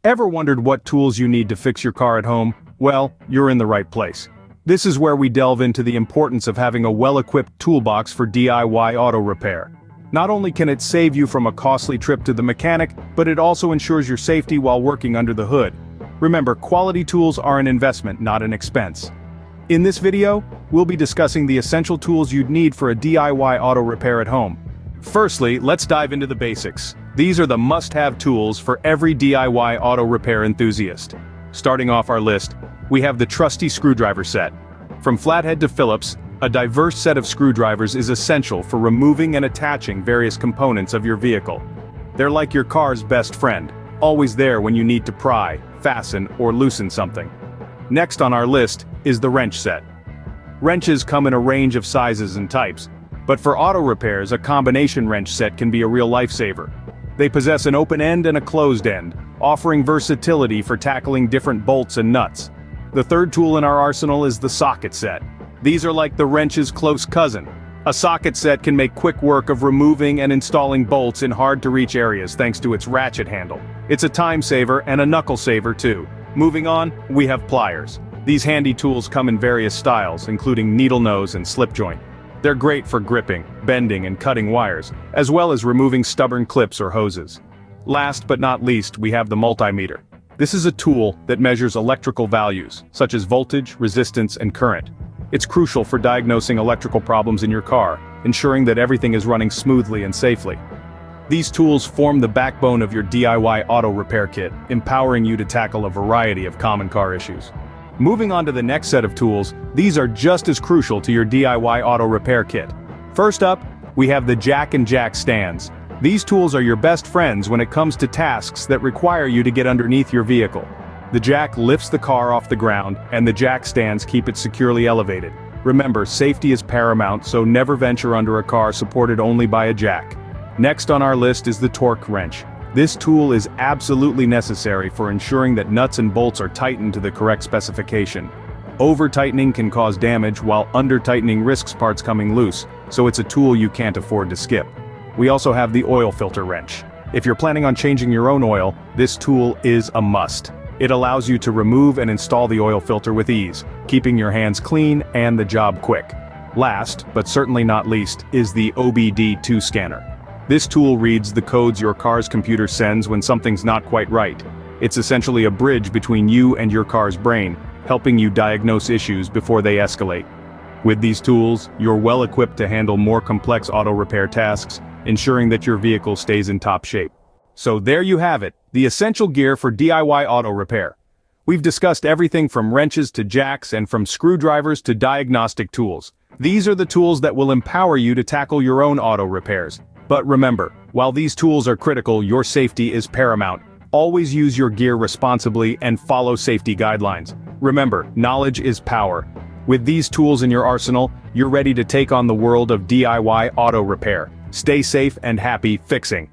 Ever wondered what tools you need to fix your car at home? Well, you're in the right place. This is where we delve into the importance of having a well-equipped toolbox for DIY auto repair. Not only can it save you from a costly trip to the mechanic, but it also ensures your safety while working under the hood. Remember, quality tools are an investment, not an expense. In this video, we'll be discussing the essential tools you'd need for a DIY auto repair at home. Firstly, let's dive into the basics. These are the must-have tools for every DIY auto repair enthusiast. Starting off our list, we have the trusty screwdriver set. From flathead to Phillips, a diverse set of screwdrivers is essential for removing and attaching various components of your vehicle. They're like your car's best friend, always there when you need to pry, fasten, or loosen something. Next on our list is the wrench set. Wrenches come in a range of sizes and types, but for auto repairs, a combination wrench set can be a real lifesaver. They possess an open end and a closed end, offering versatility for tackling different bolts and nuts. The third tool in our arsenal is the socket set. These are like the wrench's close cousin. A socket set can make quick work of removing and installing bolts in hard-to-reach areas thanks to its ratchet handle. It's a time saver and a knuckle saver too. Moving on, we have pliers. These handy tools come in various styles, including needle nose and slip joint. They're great for gripping, bending, and cutting wires, as well as removing stubborn clips or hoses. Last but not least, we have the multimeter. This is a tool that measures electrical values, such as voltage, resistance, and current. It's crucial for diagnosing electrical problems in your car, ensuring that everything is running smoothly and safely. These tools form the backbone of your DIY auto repair kit, empowering you to tackle a variety of common car issues. Moving on to the next set of tools, these are just as crucial to your DIY auto repair kit. First up, we have the jack and jack stands. These tools are your best friends when it comes to tasks that require you to get underneath your vehicle. The jack lifts the car off the ground, and the jack stands keep it securely elevated. Remember, safety is paramount, so never venture under a car supported only by a jack. Next on our list is the torque wrench. This tool is absolutely necessary for ensuring that nuts and bolts are tightened to the correct specification. Over-tightening can cause damage, while under-tightening risks parts coming loose, so it's a tool you can't afford to skip. We also have the oil filter wrench. If you're planning on changing your own oil, this tool is a must. It allows you to remove and install the oil filter with ease, keeping your hands clean and the job quick. Last, but certainly not least, is the OBD2 scanner. This tool reads the codes your car's computer sends when something's not quite right. It's essentially a bridge between you and your car's brain, helping you diagnose issues before they escalate. With these tools, you're well equipped to handle more complex auto repair tasks, ensuring that your vehicle stays in top shape. So there you have it, the essential gear for DIY auto repair. We've discussed everything from wrenches to jacks and from screwdrivers to diagnostic tools. These are the tools that will empower you to tackle your own auto repairs. But remember, while these tools are critical, your safety is paramount. Always use your gear responsibly and follow safety guidelines. Remember, knowledge is power. With these tools in your arsenal, you're ready to take on the world of DIY auto repair. Stay safe and happy fixing.